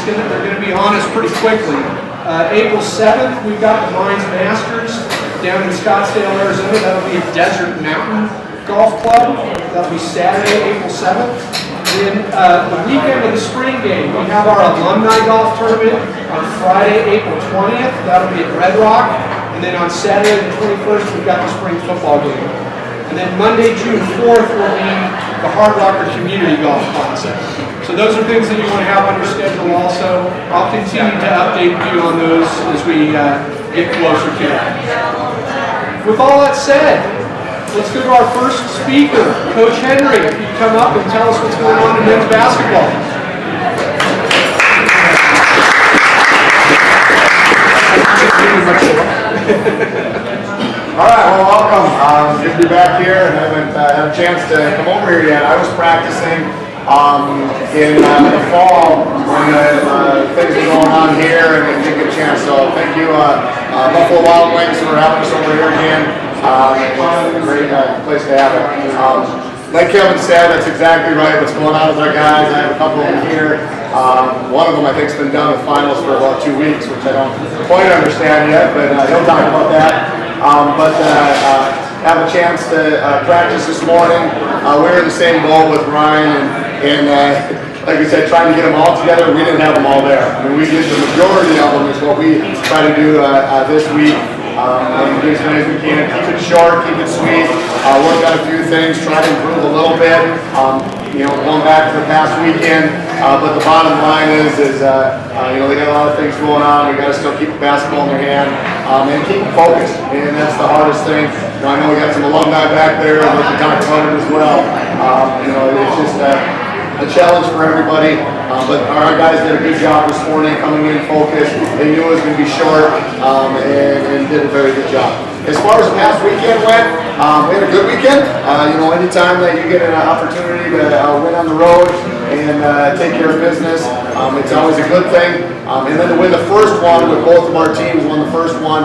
they're going to be on us pretty quickly. April 7th, we've got the Mines Masters down in Scottsdale, Arizona. That'll be at Desert Mountain Golf Club. That'll be Saturday, April 7th. Then the weekend of the spring game, we have our alumni golf tournament on Friday, April 20th. That'll be at Red Rock. And then on Saturday the 21st, we've got the spring football game. And then Monday, June 4th will be the Hardrocker Community Golf Classic. So those are things that you want to have on your schedule also. I'll continue to update you on those as we get closer to that. With all that said, let's go to our first speaker, Coach Henry. If you come up and tell us what's going on in men's basketball. All right, well, welcome. Good to be back here, and I haven't had a chance to come over here yet. I was practicing in the fall when things were going on here, and didn't get a chance. So thank you, Buffalo Wild Wings, for having us over here again. It's a great place to have it. Like Kevin said, that's exactly right. What's going on with our guys? I have a couple of them here. One of them I think's been done with finals for about 2 weeks, which I don't quite understand yet, but he'll talk about that. Have a chance to practice this morning. We were in the same boat with Ryan, and like I said, trying to get them all together. We didn't have them all there. I mean, we did the majority of them is what we try to do this week. Do as many as we can. Keep it short, keep it sweet. Work on a few things, try to improve a little bit. Going back to the past weekend. But the bottom line is they got a lot of things going on. We got to still keep the basketball in their hand and keep focused. And that's the hardest thing. I know we got some alumni back there, and we can talk about it as well. It's just a challenge for everybody. But our guys did a good job this morning coming in focused. They knew it was going to be short and did a very good job. As far as the past weekend went, we had a good weekend. Anytime that you get an opportunity to win on the road and take care of business, it's always a good thing. And then to win the first one, with both of our teams won the first one,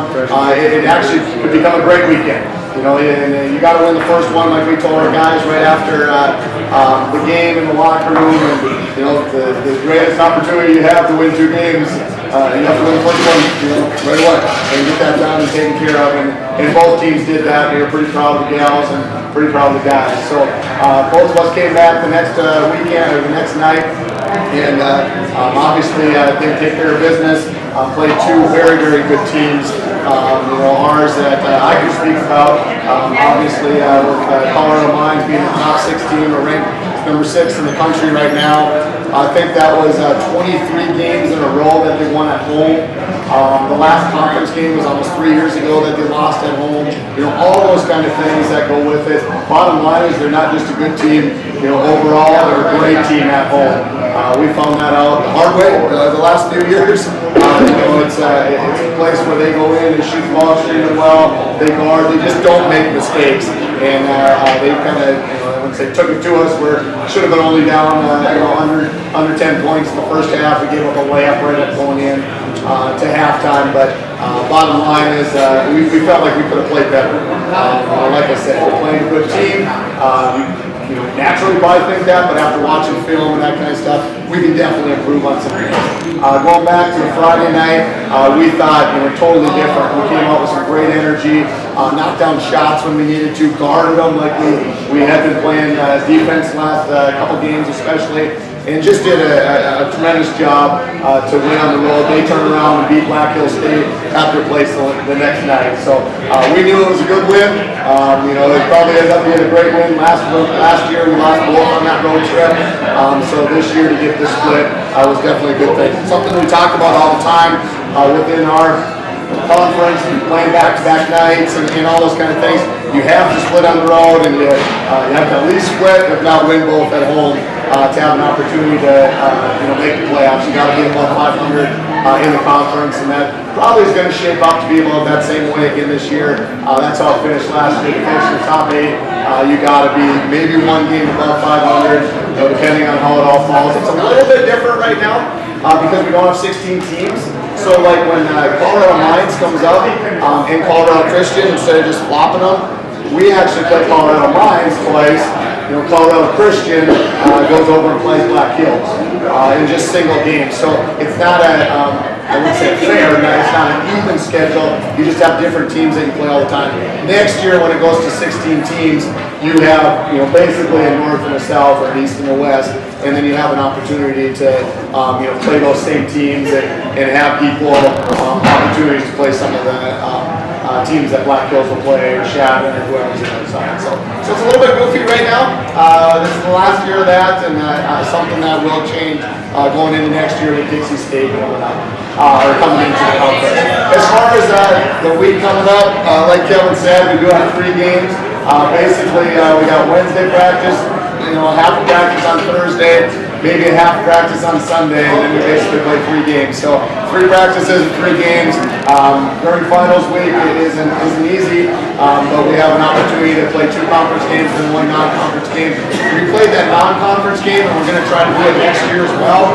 it actually could become a great weekend. And you got to win the first one, like we told our guys right after the game in the locker room. And the greatest opportunity you have to win 2 games, you have to win the first one, right away, and get that done and taken care of. And both teams did that. We were pretty proud of the gals and pretty proud of the guys. So both of us came back the next weekend or the next night, and obviously didn't take care of business. Played 2 very, very good teams. Ours that I can speak about. Obviously, with Colorado Mines being the top 6 team, we're ranked number 6 in the country right now. I think that was 23 games in a row that they won at home. The last conference game was almost 3 years ago that they lost at home. All those kind of things that go with it. Bottom line is they're not just a good team. Overall, they're a great team at home. We found that out the hard way the last few years. It's a place where they go in and shoot the ball extremely well. They guard. They just don't make mistakes. And they kind of, they took it to us where should have been only down, under 10 points in the first half. We gave up a layup right up going in to halftime. But bottom line is we felt like we could have played better. Like I said, we're playing a good team. Naturally probably think that, but after watching film and that kind of stuff, we can definitely improve on some things. Going back to the Friday night, we thought totally different. We came out with some great energy, knocked down shots when we needed to, guarded them like we had been playing defense last couple games especially, and just did a tremendous job to win on the road. They turned around and beat Black Hill State at their place the next night. So we knew it was a good win. It probably ended up being a great win. Last year we lost both on that road trip. So this year to get this split was definitely a good thing. Something we talk about all the time within our conference, playing back-to-back nights and all those kind of things. You have to split on the road, and you have to at least split, if not win both at home, to have an opportunity to make the playoffs. You got to be above 500 in the conference, and that probably is going to shape up to be about that same way again this year. That's how it finished last year. To finish in the top 8, you got to be maybe 1 game above 500, depending on how it all falls. It's a little bit different right now because we don't have 16 teams. So like when Colorado Mines comes up and Colorado Christian, instead of just flopping them, we actually play Colorado Mines twice, Colorado Christian goes over and plays Black Hills in just single games. So it's not I wouldn't say fair, it's not an even schedule. You just have different teams that you play all the time. Next year, when it goes to 16 teams, you have basically a north and a south, or an east and a west, and then you have an opportunity to play those same teams and have equal opportunities to play some of the teams that Black Hills will play, or Shannon, or whoever's on the side. So it's a little bit goofy right now. This is the last year of that, and something that will change going into next year with Dixie State coming up, or coming into the conference. As far as the week coming up, like Kevin said, we do have 3 games. Basically, we got Wednesday practice, half a practice on Thursday, maybe a half practice on Sunday, and then we basically play 3 games. So 3 practices and 3 games. During finals week, it isn't easy, but we have an opportunity to play 2 conference games and 1 non-conference game. We played that non-conference game, and we're going to try to do it next year as well.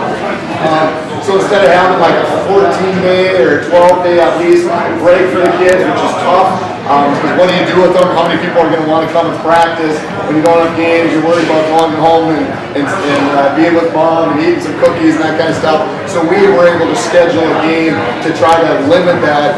So instead of having like a 14-day or 12-day at least break for the kids, which is tough, because what do you do with them? How many people are going to want to come and practice? When you don't have games, you're worried about going home and being with mom and eating some cookies and that kind of stuff. So we were able to schedule a game to try to limit that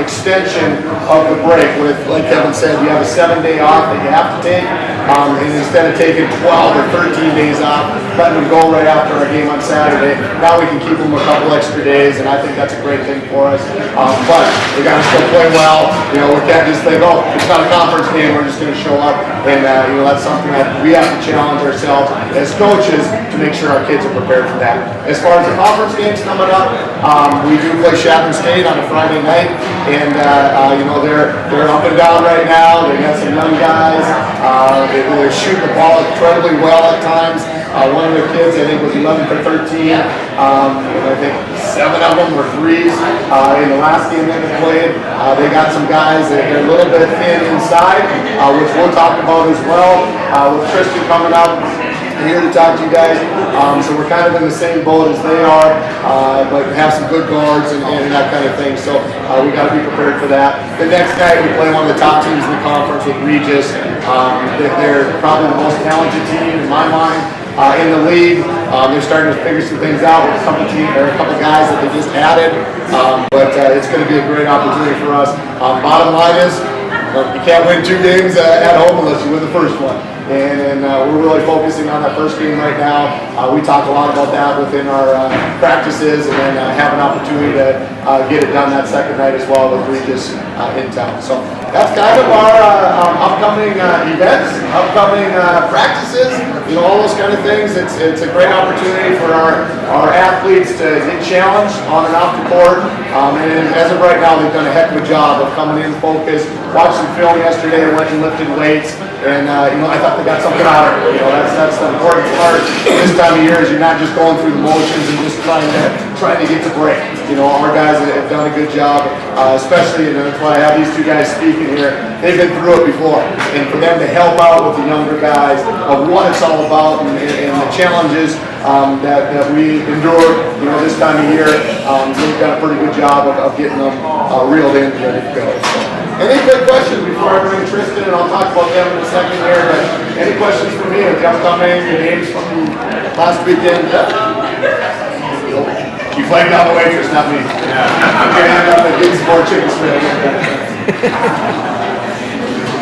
extension of the break. With, like Kevin said, you have a 7-day off that you have to take, and instead of taking 12 or 13 days off, letting them go right after our game on Saturday, now we can keep them a couple extra days, and I think that's a great thing for us. But we got to still play well. We can't just think, oh, it's not a conference game, we're just going to show up. And that's something that we have to challenge ourselves as coaches to make sure our kids are prepared for that. As far as the conference games coming up, we do play Chapman State on a Friday night, and they're up and down right now. They got some young guys. They're shooting the ball incredibly well at times. One of their kids, I think, was 11 for 13. I think 7 of them were threes. In the last game that they played, they got some guys that are a little bit thin inside, which we'll talk about as well. With Tristan coming up, I'm here to talk to you guys. So we're kind of in the same boat as they are, but have some good guards and that kind of thing. So we got to be prepared for that. The next night we play one of the top teams in the conference with Regis. They're probably the most talented team in my mind in the league. They're starting to figure some things out with a couple guys that they just added. But it's going to be a great opportunity for us. Bottom line is, you can't win 2 games at home unless you win the first one. And we're really focusing on that first game right now. We talk a lot about that within our practices, and then have an opportunity to get it done that second night as well with Regis in town. So that's kind of our upcoming events, upcoming practices, all those kind of things. It's a great opportunity for our athletes to get challenged on and off the court. And as of right now, they've done a heck of a job of coming in focused. Watched some film yesterday, went and lifted weights, and I thought they got something out of it. That's the important part this time of year, is you're not just going through the motions and just trying to get to break. Our guys have done a good job, especially, and that's why I have these 2 guys speaking here. They've been through it before, and for them to help out with the younger guys of what it's all about and the challenges that we endure, this time of year, they've done a pretty good job of getting them reeled in and ready to go. So, any quick questions before I bring Tristan, and I'll talk about them in a second here, but any questions for me with the upcoming games from last weekend? You flagged down the waitress, not me. Okay, I'm going to get some more chicken strips.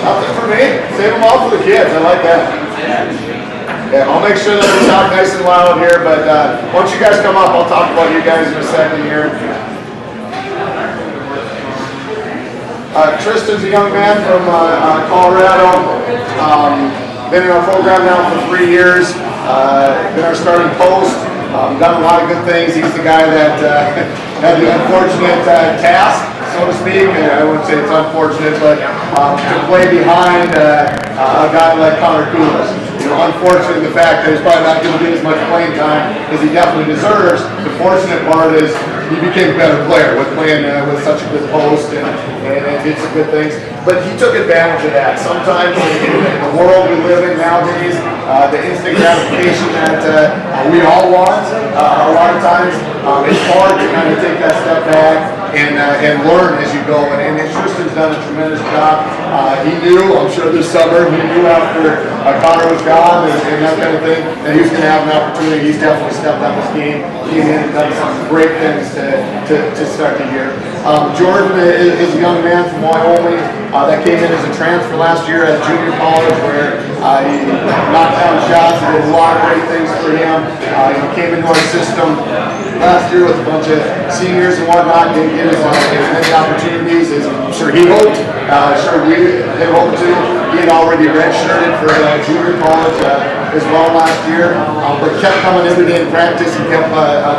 Nothing for me. Save them all for the kids. I like that. Yeah, I'll make sure that we talk nice and loud here, but once you guys come up, I'll talk about you guys in a second here. Tristan's a young man from Colorado. Been in our program now for 3 years. Been our starting post. Done a lot of good things. He's the guy that had the unfortunate task, so to speak. I wouldn't say it's unfortunate, but to play behind a guy like Connor Kulis. Unfortunate in the fact that he's probably not going to get as much playing time as he definitely deserves. The fortunate part is he became a better player with playing with such a good post and did some good things. But he took advantage of that. Sometimes in the world we live in nowadays, the instant gratification that we all want, a lot of times it's hard to kind of take that step back and learn as you go. And Tristan's done a tremendous job. He knew, I'm sure this summer, he knew after Connor was gone and that kind of thing, that he was going to have an opportunity. He's definitely stepped up his game. Came in and done some great things to start the year. Jordan is a young man from Wyoming that came in as a transfer last year at junior college, where he knocked down shots and did a lot of great things for him. He came into our system last year with a bunch of seniors and whatnot, didn't get as many opportunities as I'm sure he hoped. Sure we had hoped to. He had already redshirted for junior college as well last year, but kept coming every day in practice and kept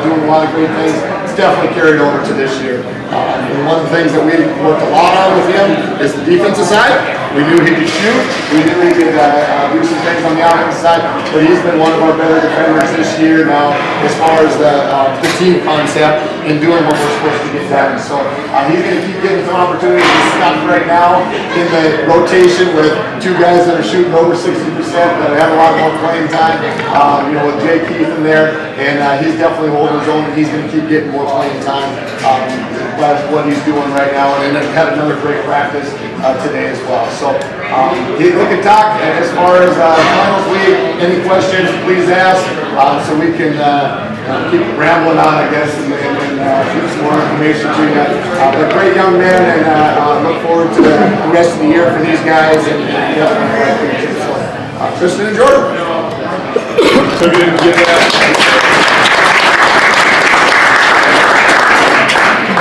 doing a lot of great things. It's definitely carried over to this year. And one of the things that we worked a lot on with him is the defensive side. We knew he could shoot. We knew he could do some things on the offensive side, but he's been one of our better defenders this year now as far as the team concept and doing what we're supposed to get done. So he's going to keep getting some opportunities. He's stuck right now in the rotation with two guys that are shooting over 60% that have a lot more playing time, with Jay Keith in there, and he's definitely holding his own, and he's going to keep getting more playing time. That's what he's doing right now, and then had another great practice today as well. So we can talk as far as finals week. Any questions, please ask, so we can keep rambling on, I guess, and give some more information to you. They're great young men, and look forward to the rest of the year for these guys, and definitely a bright future. So, Tristan and Jordan. So we didn't get that.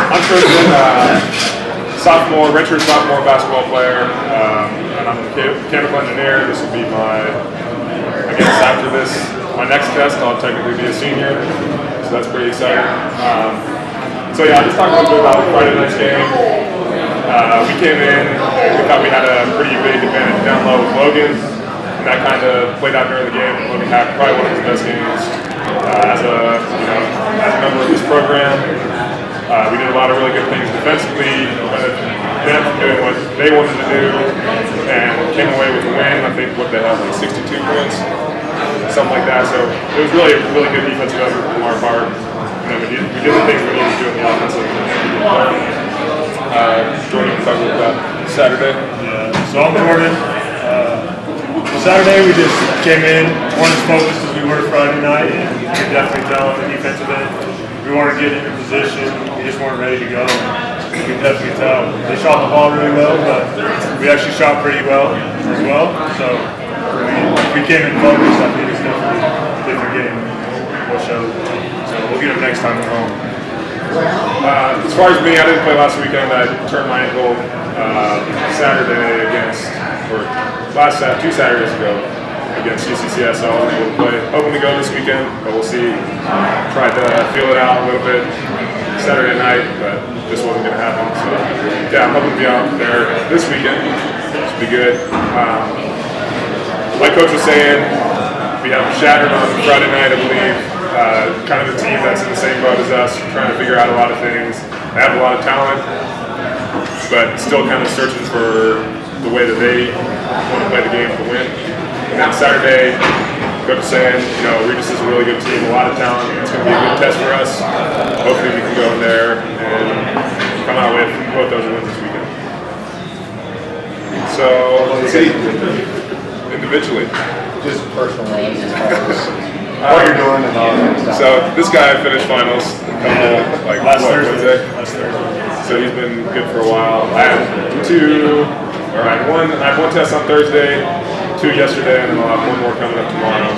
I'm Tristan, redshirt sophomore basketball player, and I'm a mechanical engineer. This will be after this, my next test, I'll technically be a senior, so that's pretty exciting. I'll just talk a little bit about Friday night's game. We came in, and we thought we had a pretty big advantage down low with Logan, and that kind of played out during the game. Logan had probably one of his best games as a member of this program. We did a lot of really good things defensively, them doing what they wanted to do, and came away with a win. I think what they had, like 62 points, something like that. So it was really a really good defensive effort from our part. We did the things we needed to do in the offensive. Jordan, you can talk a little about Saturday. Yeah. So I'm Jordan. Saturday we just came in, weren't as focused as we were Friday night, and you could definitely tell on the defensive end. We weren't getting into position, we just weren't ready to go. You can definitely tell. They shot the ball really well, but we actually shot pretty well as well. So we came in focused. I think it's definitely a different game. We'll show. So we'll get it next time at home. As far as me, I didn't play last weekend. I turned my ankle Saturday two Saturdays ago against UCCS, so I wasn't able to play. Hoping to go this weekend, but we'll see. Tried to feel it out a little bit Saturday night, but this wasn't going to happen. So yeah, I'm hoping to be out there this weekend. This should be good. Like Coach was saying, we have Shattered on Friday night, I believe. Kind of a team that's in the same boat as us, trying to figure out a lot of things. They have a lot of talent, but still kind of searching for the way that they want to play the game to win. And then Saturday, Coach was saying, Regis is a really good team, a lot of talent. It's going to be a good test for us. Hopefully we can go in there and come out with both those wins this weekend. So, let's see. Individually. Just personally, what you're doing and all that stuff. So this guy finished finals Last Thursday. So he's been good for a while. I had one test on Thursday, 2 yesterday, and then I'll have one more coming up tomorrow.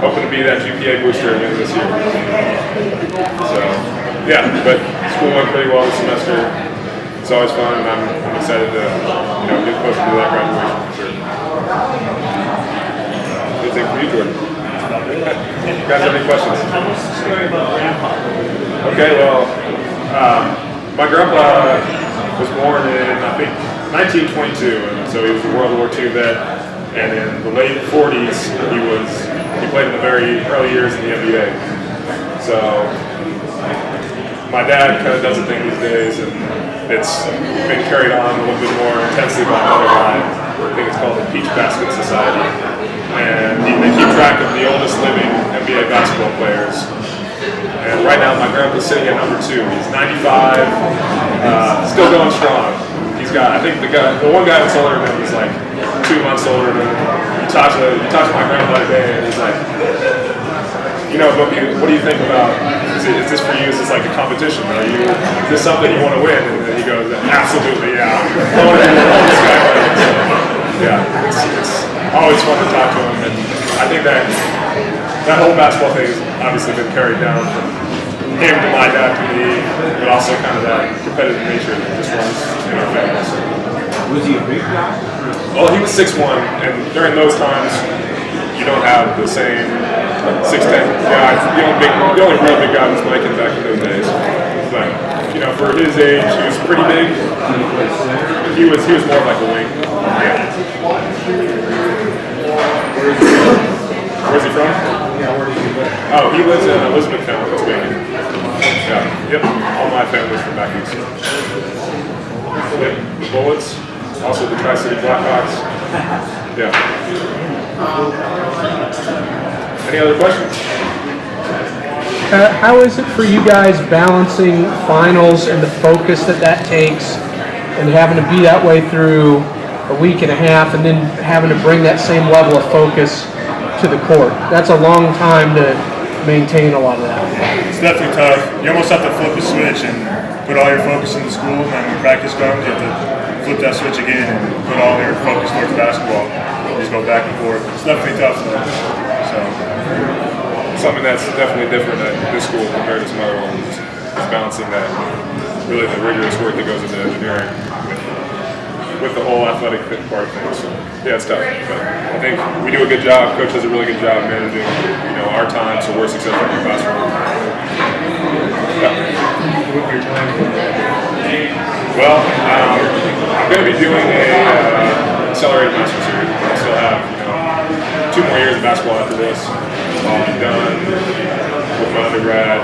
Hoping to be that GPA booster again this year. So yeah, but school went pretty well this semester. It's always fun, and I'm excited to get closer to that graduation for sure. Anything for you, Jordan? You guys have any questions? Tell us the story about Grandpa. Okay, well, my grandpa was born in, I think, 1922, and so he was a World War II vet, and in the late 40s, he played in the very early years in the NBA. So, my dad kind of does a thing these days, and it's been carried on a little bit more intensely by another guy. I think it's called the Peach Basket Society. And they keep track of the oldest living NBA basketball players. And right now now, my grandpa's sitting at number 2. He's 95, still going strong. He's got, I think the one guy that's older than him is like 2 months older than him. You talk to my grandpa today, and he's like, you know, what do you think about, is this for you, is this like a competition? Is this something you want to win? And then he goes, absolutely, yeah. I want to win this guy wins. So, yeah, it's always fun to talk to him, and I think that whole basketball thing has obviously been carried down from him to my dad to me, but also kind of that competitive nature that just runs in our family. So. Was he a big guy? Well, he was 6'1", and during those times, you don't have the same 6'10" guy. The only real big guy was Mike back in those days. But, you know, for his age, he was pretty big. He was more like a wing. Yeah. Where's he from? Yeah, where did he live? Oh, he lives in Elizabethtown, Pennsylvania. Yeah, yep. All my family's from back east. Yep, the Bullets, also the Tri-City Blackhawks. Yeah. Any other questions? How is it for you guys balancing finals and the focus that takes, and having to be that way through a week and a half, and then having to bring that same level of focus to the court? That's a long time to maintain a lot of that. It's definitely tough. You almost have to flip the switch and put all your focus in the school, and then when practice comes, you have to flip that switch again and put all your focus towards basketball. Just go back and forth. It's definitely tough though. So Something that's definitely different at this school compared to some other ones is balancing that, really the rigorous work that goes into engineering with the whole athletic fit part of things. So yeah, it's tough, but I think we do a good job. Coach does a really good job managing, you know, our time so we're successful in the classroom. Yeah. Well, I'm going to be doing a accelerated master's degree. I still have, you know, 2 more years of basketball after this. I'll be done with my undergrad.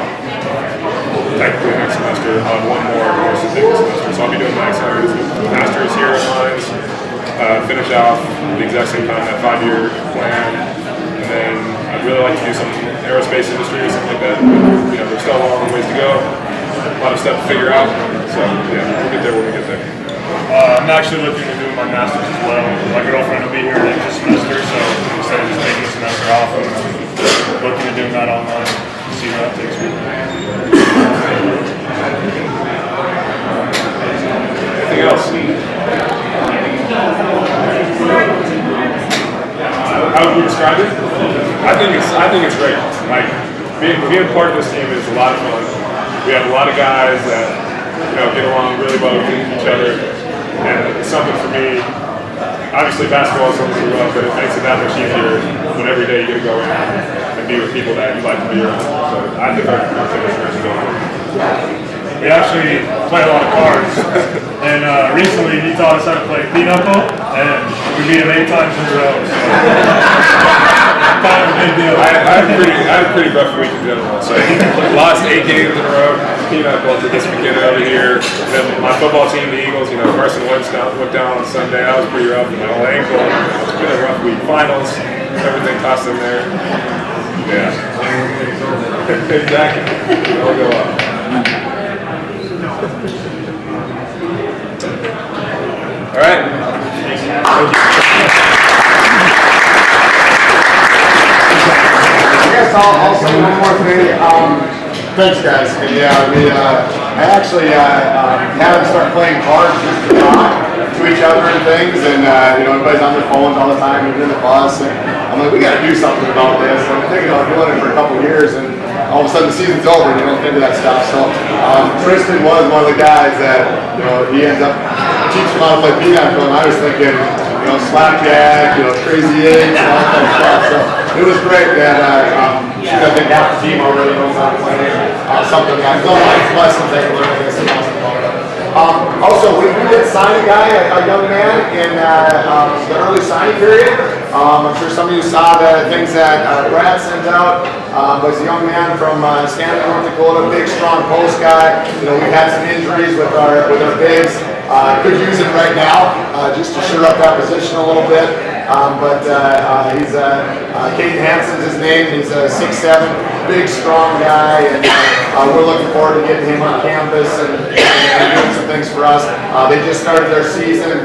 Technically next semester, I'll have 1 more course to take this semester. So I'll be doing my accelerated master's here at Mines, finish off the exact same time, that 5-year plan, and then I'd really like to do some aerospace industry or something like that. You know, there's still a long ways to go, a lot of stuff to figure out. So yeah, we'll get there when we get there. I'm actually looking to do my master's as well. My girlfriend will be here next semester, so instead of just taking a semester off, I'm looking at doing that online. See where that takes me. Anything else? How would you describe it? I think it's great. Like being part of this team is a lot of fun. We have a lot of guys that, you know, get along really well with each other, and it's something for me. Obviously, basketball is something we love, but it makes it that much easier when every day you get to go in and be with people that you like to be around. So I think our fitness is going on. We actually play a lot of cards, and recently he taught us how to play pinochle, and we beat him 8 times in a row. So kind of a big deal. I had a pretty rough week in general. So I lost 8 games in a row. Pinochle to this weekend over here. Then my football team, the Eagles, you know, Carson Wentz went down on Sunday. I was pretty rough with my whole ankle. It's been a rough week. Finals, everything tossed in there. Yeah. Exactly. It'll go up. All right. I guess I'll say one more thing. Thanks, guys. And yeah, I actually had them start playing cards just to talk to each other and things. And you know, everybody's on their phones all the time, even in the bus. And I'm like, we got to do something about this. And I'm thinking about doing it for a couple of years, and all of a sudden the season's over and you don't think of that stuff. So Tristan was one of the guys that, you know, he ends up teaching them how to play pinochle, and I was thinking, you know, slapjack, you know, crazy eggs, and all that kind of stuff. So it was great that I think half the team already knows how to play something like little life lessons they can learn. This is awesome. Also, we did sign a guy, a young man, in the early signing period. I'm sure some of you saw the things that Brad sent out. Was a young man from Stanton, North Dakota, big, strong post guy. You know, we've had some injuries with our bigs. Could use it right now just to shore up that position a little bit. but he's Caden Hansen's his name. He's 6'7", big, strong guy, and we're looking forward to getting him on campus and doing some things for us. They just started their season,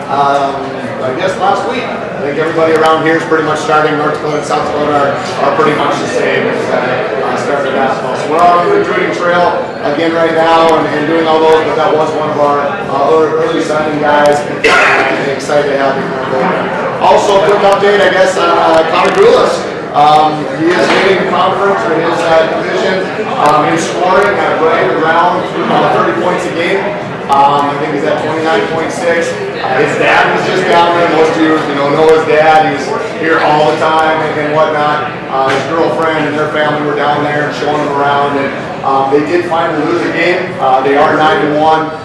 I guess last week. I think everybody around here is pretty much starting. North Dakota and South Dakota are pretty much the same as starting basketball. So we're on the recruiting trail again right now and doing all those, but that was one of our early signing guys. Excited to have him on board. Also, quick update, I guess, Connor Gulas. He is leading the conference for his division in scoring, right around 30 points a game. I think he's at 29.6. His dad was just down there. Most of you know his dad. He's here all the time and whatnot. His girlfriend and their family were down there and showing him around. And they did finally lose a game. They are 9-1.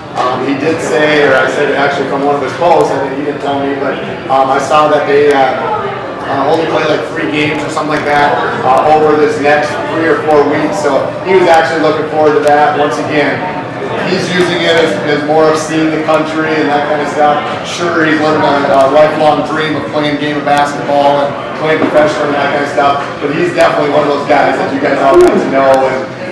He did say, or I said it actually from one of his posts, I think he didn't tell me, but I saw that they only play like 3 games or something like that over this next 3 or 4 weeks. So he was actually looking forward to that. Once again, he's using it as more of seeing the country and that kind of stuff. Sure, he's living a lifelong dream of playing a game of basketball and playing professional and that kind of stuff, but he's definitely one of those guys that you guys all got to know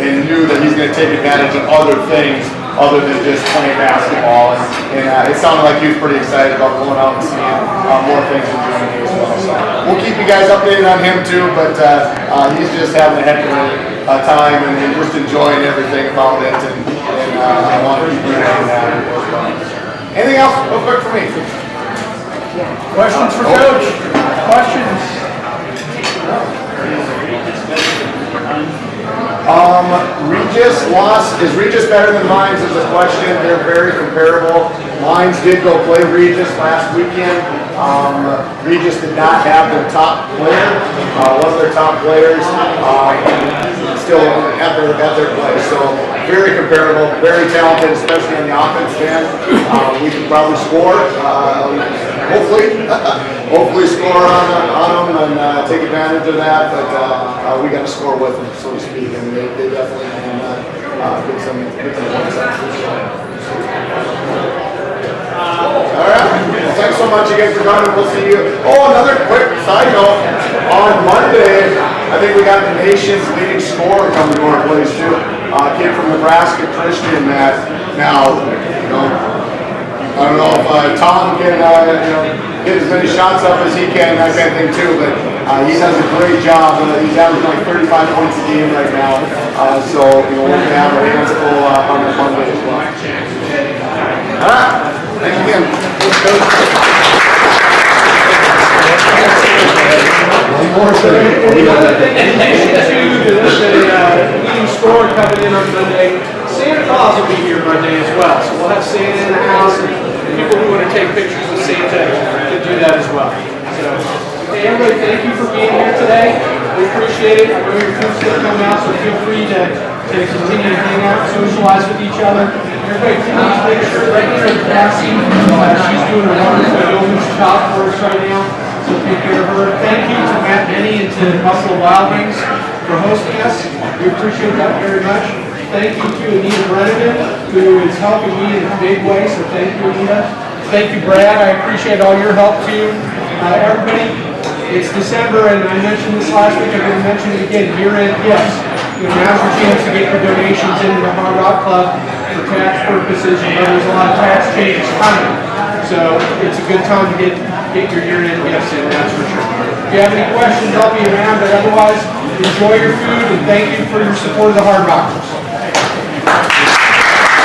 and knew that he's going to take advantage of other things other than just playing basketball. And it sounded like he was pretty excited about going out and seeing more things in Germany as well. So we'll keep you guys updated on him too, but he's just having a heck of a time and just enjoying everything about it. And I want to keep you guys that. Anything else real quick for me? Questions for Coach? Questions? Regis lost. Is Regis better than Mines is the question. They're very comparable. Mines did go play Regis last weekend. Regis did not have their top player. One of their top players still at their play. So very comparable, very talented, especially on the offensive end. We can probably score. Hopefully score on them and take advantage of that, but we got to score with them, so to speak, and they definitely can get some points out. All right, well, thanks so much again for coming. We'll see you. Oh, another quick side note, on Monday, I think we got the nation's leading scorer coming to our place too. Kid from Nebraska, Tristan. Now, I don't know if Tom can get as many shots up as he can, that kind of thing too, but he does a great job. He's averaging like 35 points a game right now. So we're going to have our hands full on Monday as well. All right, thanks again. One more thing. Another thing, in addition to the leading scorer coming in on Monday, Santa Claus will be here Monday as well. So we'll have Santa in the house, and people who want to take pictures with Santa can do that as well. So, hey, everybody, thank you for being here today. We appreciate it. I know your food's going to come out, so feel free to continue to hang out, socialize with each other. Everybody, please make sure right here in Cassie, she's doing a wonderful yeoman's job for us right now. So take care of her. Thank you to Matt Benny and to Buffalo Wild Wings for hosting us. We appreciate that very much. Thank you to Anita Brennan, who is helping me in a big way, so thank you, Anita. Thank you, Brad. I appreciate all your help, too. Everybody, it's December, and I mentioned this last week. I'm going to mention it again. Year-end gifts. Now's your chance to get your donations into the Hardrock Club for tax purposes. There's a lot of tax changes coming. So it's a good time to get your year-end gifts in, that's for sure. If you have any questions, I'll be around, but otherwise, enjoy your food, and thank you for your support of the Hardrockers.